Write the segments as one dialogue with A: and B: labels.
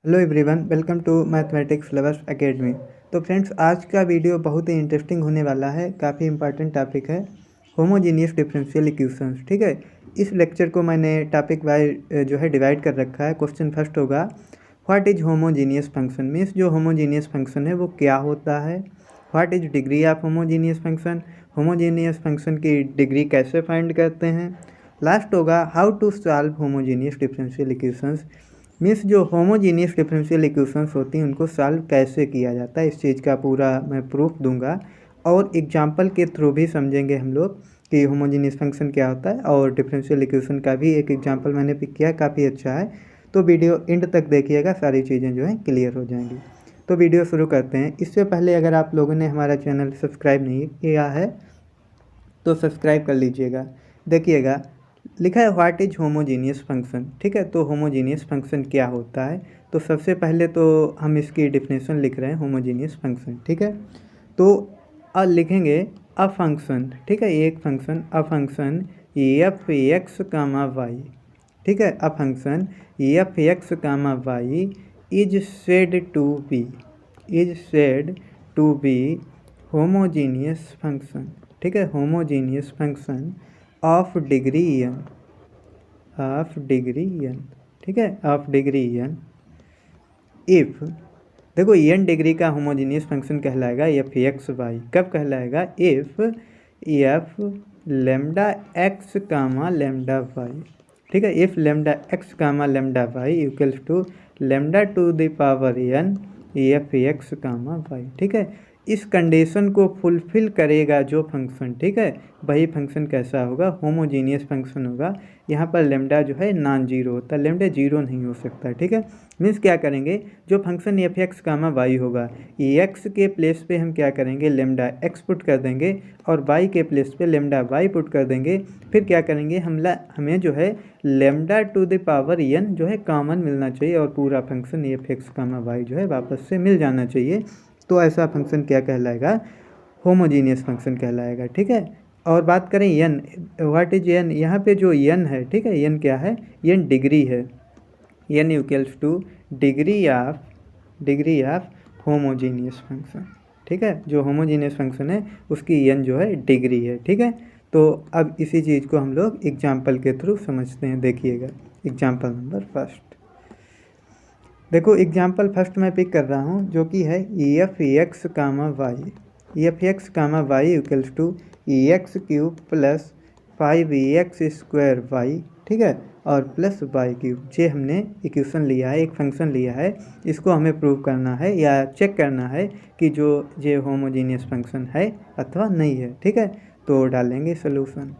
A: Hello everyone, welcome to mathematics lovers academy. तो friends, आज का वीडियो बहुत ही इंटरेस्टिंग होने वाला है। काफ़ी इंपॉर्टेंट टॉपिक है होमोजीनियस डिफरेंशियल इक्वेशंस। ठीक है, इस लेक्चर को मैंने टॉपिक वाइज जो है डिवाइड कर रखा है। क्वेश्चन फर्स्ट होगा, what is homogeneous function. Means जो होमोजीनियस फंक्शन है वो क्या होता है। What is degree of homogeneous function, homogeneous function की डिग्री कैसे फाइंड करते हैं। लास्ट होगा, how to solve homogeneous differential equations. Means जो होमोजीनियस डिफरेंशियल इक्वेशंस होती हैं उनको सॉल्व कैसे किया जाता है, इस चीज़ का पूरा मैं प्रूफ दूंगा और एग्जांपल के थ्रू भी समझेंगे हम लोग कि होमोजीनियस फंक्शन क्या होता है। और डिफरेंशियल इक्वेशन का भी एक एग्जांपल मैंने पिक किया, काफ़ी अच्छा है। तो वीडियो एंड तक देखिएगा, सारी चीज़ें जो है क्लियर हो जाएंगी। तो वीडियो शुरू करते हैं। इससे पहले अगर आप लोगों ने हमारा चैनल सब्सक्राइब नहीं किया है तो सब्सक्राइब कर लीजिएगा। देखिएगा, लिखा है व्हाट इज होमोजीनियस फंक्शन। ठीक है, तो होमोजीनियस फंक्शन क्या होता है। तो सबसे पहले तो हम इसकी डिफिनेशन लिख रहे हैं होमोजीनियस फंक्शन। ठीक है, तो अब लिखेंगे अ फंक्शन। ठीक है, एक function, a function F x comma Y. ठीक है, a function F x comma Y is said to be, is said to be homogeneous function. ठीक है, homogeneous function of degree N, of degree N. ठीक है, of degree N if, देखो N degree का homogeneous function कहलाएगा F X Y. कब कहलाएगा, if F lambda X comma lambda Y. ठीक है, if lambda X comma lambda Y equals to lambda to the power N F x comma Y. ठीक है, इस condition को फुलफिल करेगा जो फंक्शन, ठीक है, वही फंक्शन कैसा होगा, होमोजीनियस फंक्शन होगा। यहाँ पर लेमडा जो है नॉन जीरो होता है, लेमडा जीरो नहीं हो सकता। ठीक है, मीन्स क्या करेंगे, जो function F x comma Y होगा, एक्स के प्लेस पे हम क्या करेंगे, लेमडा एक्स पुट कर देंगे और वाई के प्लेस पे लेमडा वाई पुट कर देंगे। फिर क्या करेंगे, हमें जो है lambda to the power N जो है कॉमन मिलना चाहिए और पूरा function F x comma Y जो है वापस से मिल जाना चाहिए। तो ऐसा फंक्शन क्या कहलाएगा, होमोजीनियस फंक्शन कहलाएगा। ठीक है, और बात करें एन, व्हाट इज एन। यहाँ पे जो एन है, ठीक है, एन क्या है, एन डिग्री है। N equals to degree of homogeneous function. ठीक है, जो होमोजीनियस फंक्शन है उसकी एन जो है डिग्री है। ठीक है, तो अब इसी चीज़ को हम लोग एग्जाम्पल के थ्रू समझते हैं। देखिएगा एग्जाम्पल नंबर फर्स्ट। देखो एग्जाम्पल फर्स्ट मैं पिक कर रहा हूँ जो कि है F x comma Y, F x comma Y equals to X cube plus 5x square Y. ठीक है, और प्लस वाई क्यूब। ये हमने इक्वेशन लिया है, एक फंक्शन लिया है, इसको हमें प्रूव करना है या चेक करना है कि जो ये होमोजीनियस फंक्शन है अथवा नहीं है। ठीक है, तो डालेंगे सोल्यूशन।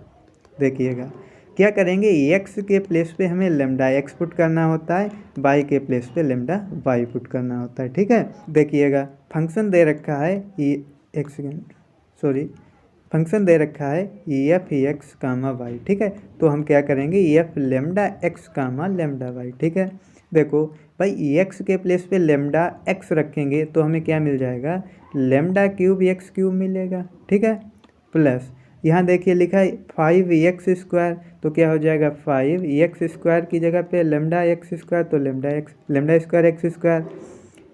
A: देखिएगा क्या करेंगे, एक्स के प्लेस पे हमें लेमडा एक्स पुट करना होता है, वाई के प्लेस पे लेमडा वाई पुट करना होता है। ठीक है, देखिएगा फंक्शन दे रखा है एक सेकेंड, सॉरी, फंक्शन दे रखा है एफ एक्स कामा वाई। ठीक है, तो हम क्या करेंगे, F lambda X comma lambda Y. ठीक है, देखो भाई एक्स के प्लेस पे लेमडा एक्स रखेंगे तो हमें क्या मिल जाएगा, लेमडा क्यूब एक्स क्यूब मिलेगा। ठीक है, प्लस यहाँ देखिए लिखा है 5x स्क्वायर, तो क्या हो जाएगा 5x स्क्वायर की जगह पे लेमडा एक्स स्क्वायर, तो लेमडा स्क्वायर एक्स स्क्वायर।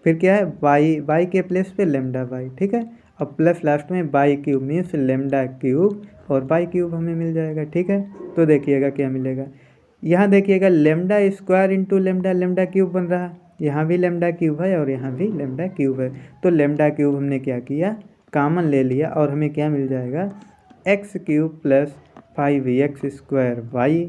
A: फिर क्या है, वाई के प्लेस पे लेमडा वाई। ठीक है, अब प्लस लास्ट में Y cube means lambda cube और वाई क्यूब हमें मिल जाएगा। ठीक है, तो देखिएगा क्या मिलेगा, यहाँ देखिएगा lambda square into lambda, lambda cube बन रहा है, यहाँ भी लेमडा क्यूब है और यहाँ भी लेमडा क्यूब है। तो लेमडा क्यूब हमने क्या किया, कॉमन ले लिया और हमें क्या मिल जाएगा, X cube plus 5x square Y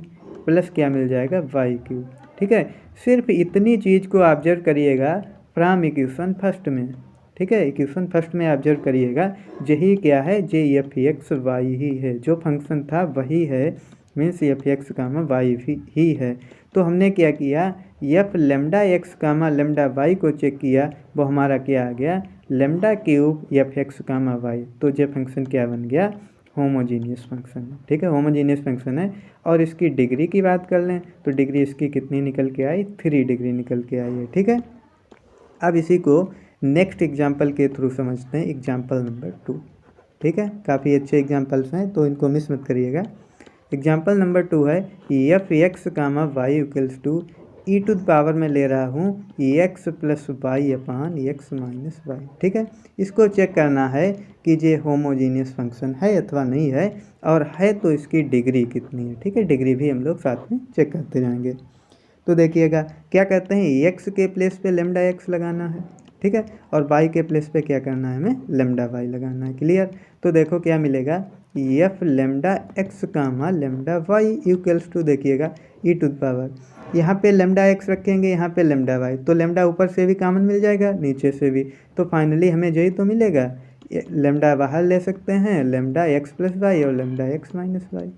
A: plus क्या मिल जाएगा, वाई क्यूब। ठीक है, सिर्फ इतनी चीज़ को ऑब्जर्व करिएगा फ्रॉम इक्वेशन फर्स्ट में। ठीक है, इक्वेशन फर्स्ट में ऑब्जर्व करिएगा, यही क्या है, जे एफ एक्स वाई ही है, जो फंक्शन था वही है, means F x comma Y ही है। तो हमने क्या किया, F lambda X comma lambda Y को चेक किया, वो हमारा क्या आ गया, lambda cube F x comma Y. तो ये फंक्शन क्या बन गया, होमोजीनियस फंक्शन है। ठीक है, होमोजीनियस फंक्शन है। और इसकी डिग्री की बात कर लें तो डिग्री इसकी कितनी निकल के आई, 3 डिग्री निकल के आई है। ठीक है, अब इसी को नेक्स्ट एग्जाम्पल के थ्रू समझते हैं, एग्जाम्पल नंबर 2। ठीक है, काफ़ी अच्छे एग्जाम्पल्स हैं तो इनको मिस मत करिएगा। एग्जाम्पल नंबर 2 है F x comma Y equals to E to the power में ले रहा हूँ X plus Y upon X minus Y. ठीक है, इसको चेक करना है कि ये होमोजीनियस फंक्शन है अथवा नहीं है, और है तो इसकी डिग्री कितनी है। ठीक है, डिग्री भी हम लोग साथ में चेक करते जाएंगे। तो देखिएगा क्या कहते हैं, एक्स के प्लेस पे लेमडा एक्स लगाना है। ठीक है, और वाई के प्लेस पे क्या करना है, हमें लेमडा वाई लगाना है। क्लियर। तो देखो क्या मिलेगा, F lambda X comma lambda Y equals to, देखिएगा ई टू द पावर, यहाँ पे लेमडा एक्स रखेंगे, यहाँ पे लेमडा वाई, तो लेमडा ऊपर से भी कॉमन मिल जाएगा, नीचे से भी, तो फाइनली हमें यही तो मिलेगा। लेमडा बाहर ले सकते हैं, लेमडा एक्स प्लस वाई और लेमडा एक्स माइनस वाई।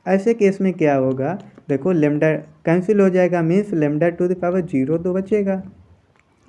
A: ऐसे केस में क्या होगा, देखो लेमडा कैंसिल हो जाएगा, means lambda to the power 0 तो बचेगा,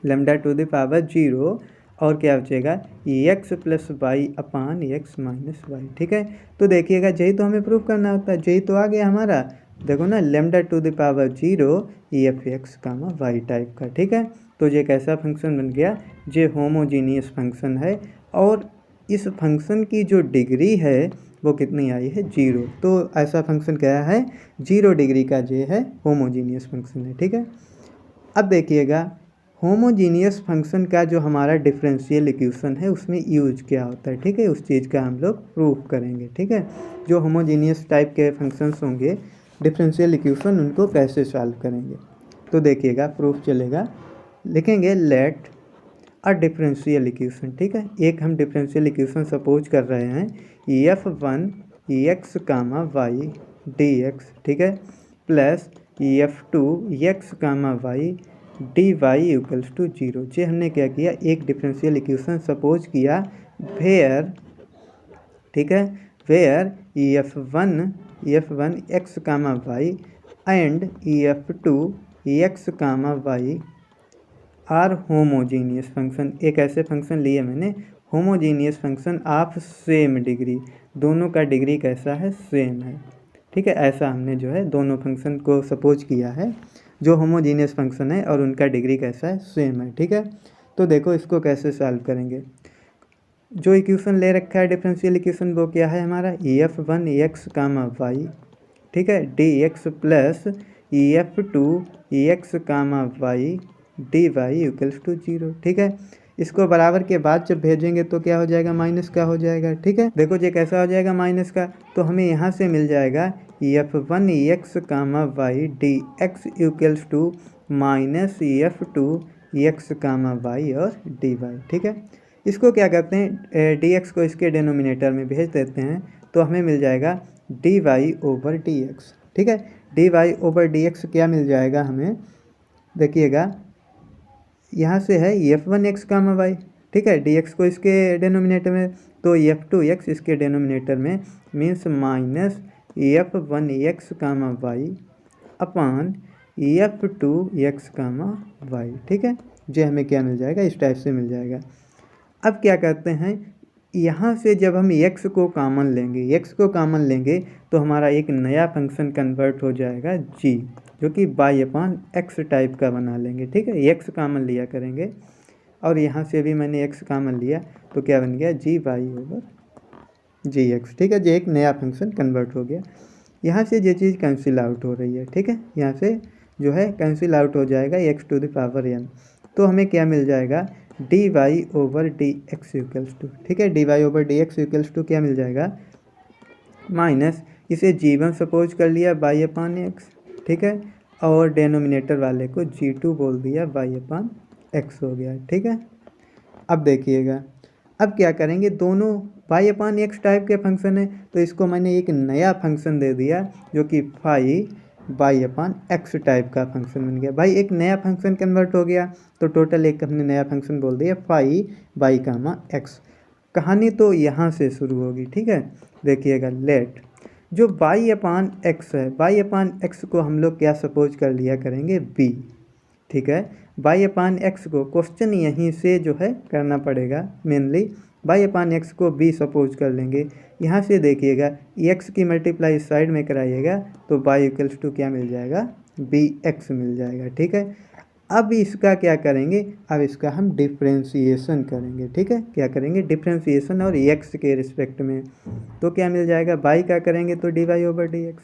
A: लेमडा टू द पावर 0, और क्या बचेगा, x plus Y upon X minus Y. ठीक है, तो देखिएगा यही तो हमें प्रूफ करना होता है, यही तो आ गया हमारा। देखो ना, lambda to the power 0 F x comma Y type का। ठीक है, तो ये कैसा फंक्शन बन गया, ये होमोजीनियस फंक्शन है, और इस फंक्शन की जो डिग्री है वो कितनी आई है, 0। तो ऐसा फंक्शन क्या है, 0 डिग्री का ये है होमोजीनियस फंक्शन है। ठीक है, अब देखिएगा होमोजीनियस फंक्शन का जो हमारा डिफरेंशियल इक्वेशन है उसमें यूज क्या होता है। ठीक है, उस चीज़ का हम लोग प्रूफ करेंगे। ठीक है, जो होमोजीनियस टाइप के फंक्शंस होंगे डिफरेंशियल इक्वेशन, उनको कैसे सॉल्व करेंगे। तो देखिएगा प्रूफ चलेगा, लिखेंगे लेट अ डिफरेंशियल इक्वेशन। ठीक है, एक हम डिफरेंशियल इक्वेशन सपोज कर रहे हैं, f1 X comma Y D x. ठीक है, plus f2 X comma Y D Y equals to 0। ये हमने क्या किया, एक डिफरेंशियल इक्वेशन सपोज किया वेयर, ठीक है, where f1 X comma Y and f2 X comma Y are homogeneous function. एक ऐसे फंक्शन लिए मैंने homogeneous function of same degree, दोनों का डिग्री कैसा है, सेम है। ठीक है, ऐसा हमने जो है दोनों फंक्शन को सपोज किया है जो होमोजीनियस फंक्शन है और उनका डिग्री कैसा है, सेम है। ठीक है, तो देखो इसको कैसे सॉल्व करेंगे। जो इक्वेशन ले रखा है डिफरेंशियल इक्वेशन वो क्या है हमारा, f1 एक्स कामा वाई, ठीक है, D X plus f2 X comma Y D Y equals to 0। ठीक है, इसको बराबर के बाद जब भेजेंगे तो क्या हो जाएगा, माइनस का हो जाएगा। ठीक है, देखो ये कैसा हो जाएगा, माइनस का, तो हमें यहाँ से मिल जाएगा f1 X comma Y D X equals to minus f2 X comma Y और डी वाई। ठीक है, इसको क्या करते हैं, डी एक्स को इसके डिनोमिनेटर में भेज देते हैं, तो हमें मिल जाएगा D Y over D x. ठीक है, D Y over D X क्या मिल जाएगा हमें, देखिएगा यहाँ से है f1 एक्स कामा वाई। ठीक है, डी एक्स को इसके डिनोमिनेटर में, तो f2 एक्स इसके डिनोमिनेटर में, means minus f1 X comma Y अपान f2 एक्स कामा वाई। ठीक है, जो हमें क्या मिल जाएगा, इस टाइप से मिल जाएगा। अब क्या करते हैं, यहाँ से जब हम x को कॉमन लेंगे, x को कॉमन लेंगे तो हमारा एक नया फंक्शन कन्वर्ट हो जाएगा g, जो कि y अपान एक्स टाइप का बना लेंगे। ठीक है, x कॉमन लिया करेंगे, और यहाँ से भी मैंने x कॉमन लिया तो क्या बन गया, जी वाई ओवर जी एक्स। ठीक है, जो एक नया फंक्शन कन्वर्ट हो गया। यहाँ से ये चीज़ कैंसिल आउट हो रही है। ठीक है, यहाँ से जो है कैंसिल आउट हो जाएगा x to the power n, तो हमें क्या मिल जाएगा, D Y over D X equals to, ठीक है, D Y over D X equals to क्या मिल जाएगा, माइनस इसे g1 सपोज कर लिया वाई अपान एक्स। ठीक है, और डेनोमिनेटर वाले को g2 बोल दिया वाई अपान एक्स हो गया। ठीक है, अब देखिएगा अब क्या करेंगे, दोनों वाई अपान एक्स टाइप के फंक्शन है, तो इसको मैंने एक नया फंक्शन दे दिया जो कि phi Y upon x type का फंक्शन बन गया। भाई एक नया फंक्शन कन्वर्ट हो गया, तो टोटल एक हमने नया फंक्शन बोल दिया फाई वाई कामा एक्स। कहानी तो यहाँ से शुरू होगी। ठीक है, देखिएगा लेट जो वाई अपान एक्स है, वाई अपान एक्स को हम लोग क्या सपोज कर लिया करेंगे, बी। ठीक है, वाई अपान एक्स को क्वेश्चन यहीं से जो है करना पड़ेगा, मेनली वाई अपान एक्स को बी सपोज कर लेंगे। यहाँ से देखिएगा एक्स की मल्टीप्लाई इस साइड में कराइएगा तो वाई इक्वल्स टू क्या मिल जाएगा, बी एक्स मिल जाएगा। ठीक है, अब इसका क्या करेंगे, अब इसका हम डिफ्रेंशिएशन करेंगे। ठीक है, क्या करेंगे, डिफ्रेंशिएशन, और एक्स के रिस्पेक्ट में, तो क्या मिल जाएगा, वाई का करेंगे तो d Y over D x.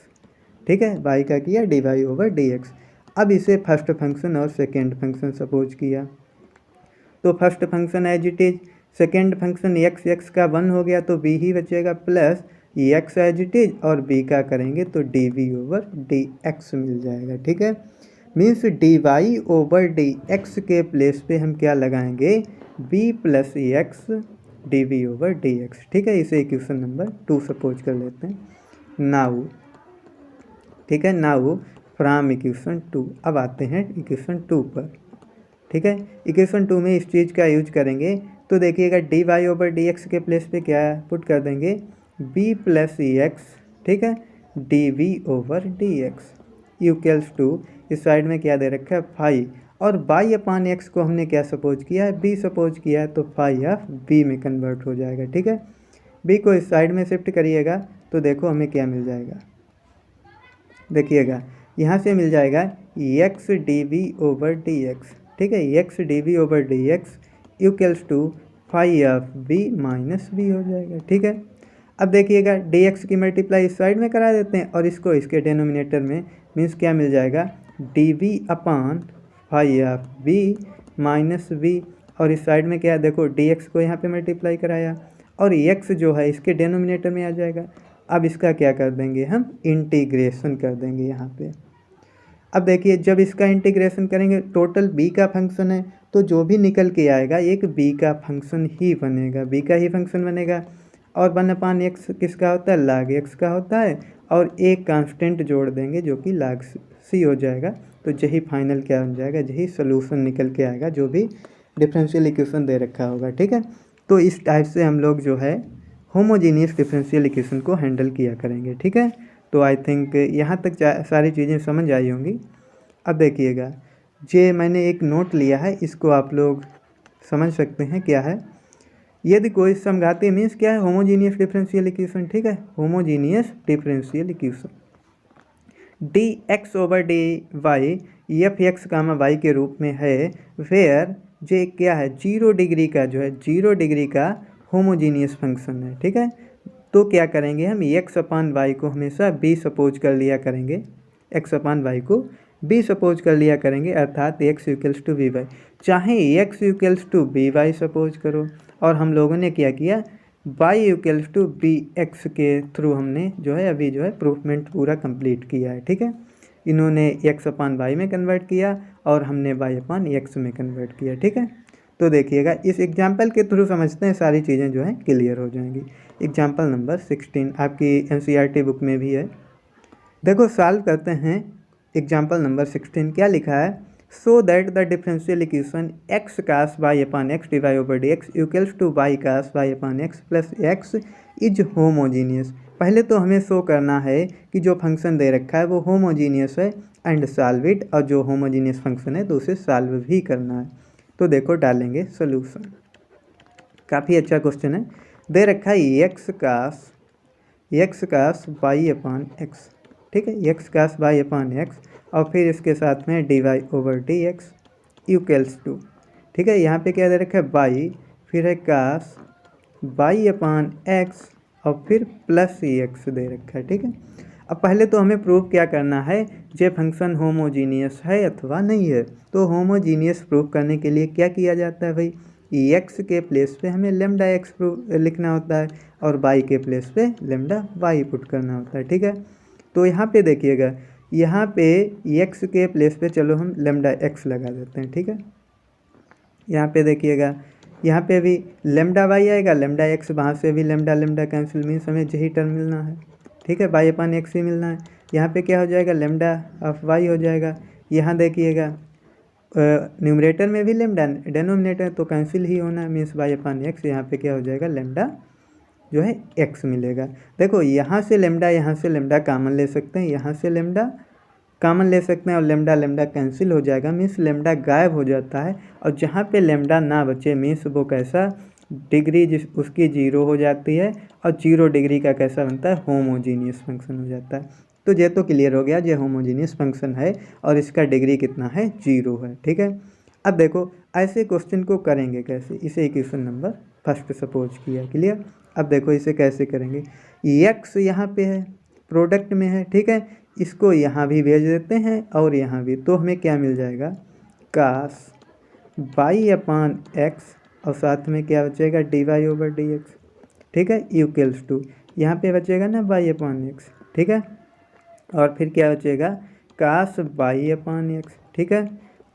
A: ठीक है, वाई का किया d Y over D x. अब इसे फर्स्ट फंक्शन और सेकेंड फंक्शन सपोज किया, तो first function as it is, second function x का 1 हो गया तो बी ही बचेगा, plus x as it is और बी का करेंगे तो d we over D x मिल जाएगा। ठीक है, means d Y over D X के प्लेस पे हम क्या लगाएंगे, B plus X D we over D x. ठीक है, इसे इक्वेशन नंबर 2 सपोज कर लेते हैं। नाउ ठीक है, नाउ फ्रॉम इक्वेशन 2 अब आते हैं इक्वेशन 2 पर। ठीक है, इक्वेशन 2 में इस चीज़ का यूज करेंगे तो देखिएगा D Y over D X के प्लेस पे क्या पुट कर देंगे, बी प्लस एक्स, ठीक है, D we over D X equals to, इस साइड में क्या दे रखा है फाई, और बाई अपान एक्स को हमने क्या सपोज किया है, बी सपोज किया है, तो फाई ऑफ बी में कन्वर्ट हो जाएगा। ठीक है, बी को इस साइड में शिफ्ट करिएगा तो देखो हमें क्या मिल जाएगा, देखिएगा यहाँ से मिल जाएगा X D we over D x. ठीक है, X D we over D X equals to phi of B minus B हो जाएगा। ठीक है, अब देखिएगा डी एक्स की मल्टीप्लाई इस साइड में करा देते हैं और इसको इसके डेनोमिनेटर में, मीन्स क्या मिल जाएगा, D V upon phi of B minus B, और इस साइड में क्या देखो डी एक्स को यहाँ पे मल्टीप्लाई कराया और एक्स जो है इसके डेनोमिनेटर में आ जाएगा। अब इसका क्या कर देंगे, हम इंटीग्रेशन कर देंगे यहाँ पे। अब देखिए जब इसका इंटीग्रेशन करेंगे, टोटल बी का फंक्शन है तो जो भी निकल के आएगा एक बी का फंक्शन ही बनेगा, बी का ही फंक्शन बनेगा। और 1 एक्स किसका होता है, लाग एक्स का होता है, और एक कांस्टेंट जोड़ देंगे जो कि लाग सी हो जाएगा। तो यही फाइनल क्या बन जाएगा, यही सोल्यूशन निकल के आएगा जो भी डिफरेंशियल इक्वेशन दे रखा होगा। ठीक है, तो इस टाइप से हम लोग जो है होमोजीनियस डिफरेंशियल इक्वेशन को हैंडल किया करेंगे। ठीक है, तो आई थिंक यहाँ तक सारी चीज़ें समझ आई होंगी। अब देखिएगा जे मैंने एक नोट लिया है, इसको आप लोग समझ सकते हैं क्या है। यदि कोई समघाती मीन्स क्या है, होमोजीनियस डिफरेंशियल इक्वेशन। ठीक है, homogeneous differential equation d x over d y F x comma y के रूप में है, वेयर जे क्या है 0 डिग्री का, जो है 0 डिग्री का होमोजीनियस फंक्शन है। ठीक है, तो क्या करेंगे हम एक्स अपान वाई को हमेशा बी सपोज कर लिया करेंगे, एक्स अपान वाई को बी सपोज कर लिया करेंगे, अर्थात x equals to v y, चाहे x equals to v y suppose करो। और हम लोगों ने क्या किया, y equals to v x के थ्रू हमने जो है अभी जो है प्रूफमेंट पूरा कंप्लीट किया है। ठीक है, इन्होंने एक्स अपान वाई में कन्वर्ट किया और हमने वाई अपान एक्स में कन्वर्ट किया। ठीक है, तो देखिएगा इस एग्जाम्पल के थ्रू समझते हैं, सारी चीज़ें जो हैं क्लियर हो जाएंगी। एग्जाम्पल नंबर 16 आपकी एनसीईआरटी बुक में भी है। देखो सॉल्व करते हैं एग्जाम्पल नंबर 16। क्या लिखा है, so that the differential equation X cos Y upon X divide over D X equals to Y cos Y upon X plus X is homogeneous. पहले तो हमें शो करना है कि जो फंक्शन दे रखा है वो होमोजीनियस है एंड सॉल्व इट, और जो होमोजीनियस फंक्शन है तो उसे सॉल्व भी करना है। तो देखो डालेंगे सोल्यूशन, काफ़ी अच्छा क्वेश्चन है। दे रखा है X cos Y upon X. ठीक है, X cos Y upon X और फिर इसके साथ में D Y over D X equals to, ठीक है, यहाँ पे क्या दे रखा है वाई, फिर है कास वाई अपान एक्स और फिर प्लस एक्स दे रखा है। ठीक है, अब पहले तो हमें प्रूव क्या करना है, जे फंक्शन होमोजीनियस है अथवा नहीं है। तो होमोजीनियस प्रूव करने के लिए क्या किया जाता है भाई, एक्स के प्लेस पे हमें लेमडा एक्स लिखना होता है और वाई के प्लेस पे लेमडा वाई पुट करना होता है। ठीक है, तो यहाँ पे देखिएगा, यहाँ पे एक्स के प्लेस पे चलो हम लेमडा एक्स लगा देते हैं। ठीक है, यहाँ पे देखिएगा, यहाँ पे भी लेमडा वाई आएगा, लेमडा एक्स, वहाँ से भी लेमडा लेमडा कैंसिल, मीन्स हमें यही टर्म मिलना है। ठीक है, वाई अपान एक्स ही मिलना है। यहाँ पे क्या हो जाएगा, लेमडा ऑफ वाई हो जाएगा। यहाँ देखिएगा न्यूमरेटर में भी लेमडा, डेनोमिनेटर तो कैंसिल ही होना है, मीन्स वाई अपान एक्स, यहाँ पे क्या हो जाएगा लेमडा जो है एक्स मिलेगा। देखो यहाँ से लेमडा कॉमन ले सकते हैं, यहाँ से लेमडा कॉमन ले सकते हैं और लेमडा लेमडा कैंसिल हो जाएगा, मीन्स लेमडा गायब हो जाता है। और जहाँ पे लेमडा ना बचे मीन्स वो कैसा डिग्री उसकी 0 हो जाती है, और 0 डिग्री का कैसा बनता है, होमोजीनियस फंक्शन हो जाता है। तो ये तो क्लियर हो गया, ये होमोजीनियस फंक्शन है और इसका डिग्री कितना है, 0 है। ठीक है, अब देखो ऐसे क्वेश्चन को करेंगे कैसे, इसे इक्वेशन नंबर फर्स्ट सपोज किया, क्लियर। अब देखो इसे कैसे करेंगे, एक्स यहाँ पे है प्रोडक्ट में है, ठीक है, इसको यहाँ भी भेज देते हैं और यहाँ भी, तो हमें क्या मिल जाएगा, कास वाई अपान एक्स और साथ में क्या बचेगा, D Y over D x, ठीक है, इक्वल्स टू यहाँ पे बचेगा ना वाई अपान एक्स, ठीक है, और फिर क्या बचेगा, कास वाई अपान एक्स, ठीक है,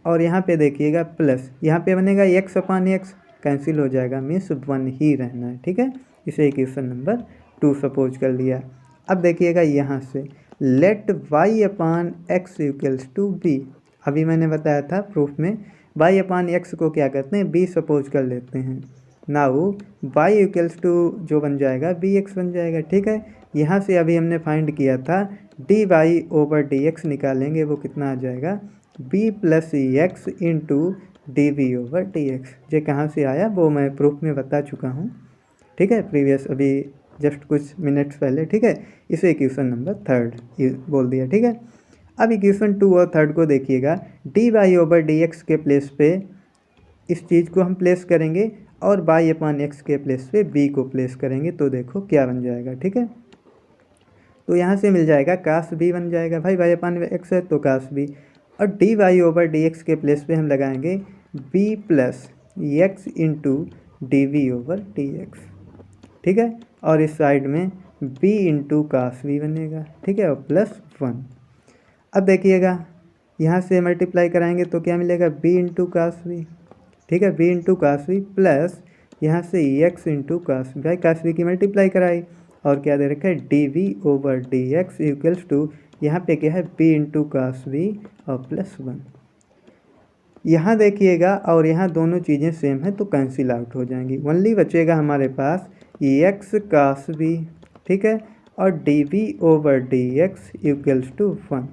A: और यहाँ पे देखिएगा प्लस, यहाँ पे बनेगा एक्स अपान एक्स, कैंसिल हो जाएगा, मीन्स 1 ही रहना है, ठीक है। इसे इक्वेशन नंबर 2 सपोज कर लिया। अब देखिएगा यहाँ से let Y upon X equals to B, अभी मैंने बताया था प्रूफ में वाई अपान एक्स को क्या करते हैं, बी सपोज कर लेते हैं। नाउ वाई इक्वल्स टू जो बन जाएगा बी एक्स बन जाएगा, ठीक है। यहाँ से अभी हमने फाइंड किया था D Y over D X निकालेंगे, वो कितना आ जाएगा, B plus X into D we over D X. ये कहाँ से आया वो मैं प्रूफ में बता चुका हूँ, ठीक है, प्रीवियस अभी जस्ट कुछ मिनट्स पहले, ठीक है। इसे इक्वेशन नंबर 3 बोल दिया, ठीक है। अब इक्वेशन 2 और 3 को देखिएगा, D Y over D X के प्लेस पे इस चीज़ को हम प्लेस करेंगे और वाई अपान एक्स के प्लेस पे बी को प्लेस करेंगे, तो देखो क्या बन जाएगा, ठीक है। तो यहाँ से मिल जाएगा कास बी बन जाएगा, भाई वाई अपान एक्स है तो कास बी, और D Y over D X के प्लेस पे हम लगाएंगे B plus X into D we over D x, ठीक है, और इस साइड में बी इंटू कास बी बनेगा, ठीक है, और प्लस 1। अब देखिएगा यहाँ से मल्टीप्लाई कराएंगे तो क्या मिलेगा, बी इंटू कास बी, ठीक है, B into cos B plus यहाँ से एक्स इंटू कास बी, भाई कास बी की मल्टीप्लाई कराई और क्या दे रखा है, D we over D X equals to यहाँ पे क्या है, बी इंटू कास बी और प्लस 1। यहाँ देखिएगा और यहाँ दोनों चीज़ें सेम है तो कैंसिल आउट हो जाएंगी, ओनली बचेगा हमारे पास एक्स कास बी, ठीक है, और D we over D X equals to 1,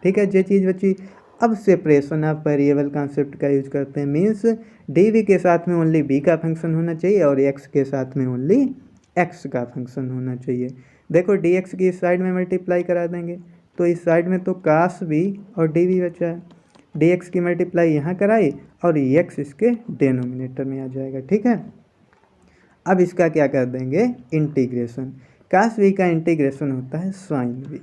A: ठीक है, ये चीज़ बची। अब सेपरेशन ऑफ वेरिएबल कॉन्सेप्ट का यूज करते हैं, मीन्स डी वी के साथ में ओनली बी का फंक्शन होना चाहिए और एक्स के साथ में ओनली एक्स का फंक्शन होना चाहिए। देखो डी एक्स की इस साइड में मल्टीप्लाई करा देंगे तो इस साइड में तो कास बी और डी वी बचा है, डी एक्स की मल्टीप्लाई यहाँ कराई और एक्स इसके डेनोमिनेटर में आ जाएगा, ठीक है। अब इसका क्या कर देंगे, इंटीग्रेशन, कास वी का इंटीग्रेशन होता है साइन वी,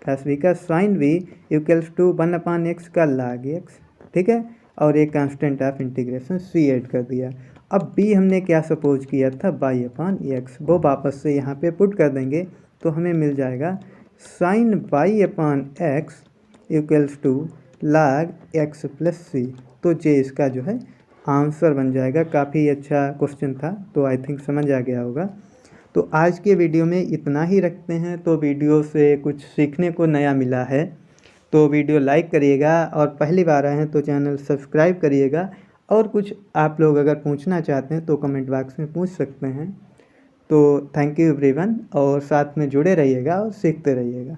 A: कास वी का sine V equals to 1 upon X का लाग एक्स, ठीक है, और एक constant of integration C add कर दिया। अब बी हमने क्या सपोज किया था, वाई अपान एक्स, वो वापस से यहाँ पे पुट कर देंगे तो हमें मिल जाएगा sine Y upon X equals to log X plus C. तो ये इसका जो है आंसर बन जाएगा। काफ़ी अच्छा क्वेश्चन था तो आई थिंक समझ आ गया होगा। तो आज के वीडियो में इतना ही रखते हैं। तो वीडियो से कुछ सीखने को नया मिला है तो वीडियो लाइक करिएगा और पहली बार आए हैं तो चैनल सब्सक्राइब करिएगा। और कुछ आप लोग अगर पूछना चाहते हैं तो कमेंट बॉक्स में पूछ सकते हैं। तो थैंक यू एवरीवन और साथ में जुड़े रहिएगा और सीखते रहिएगा।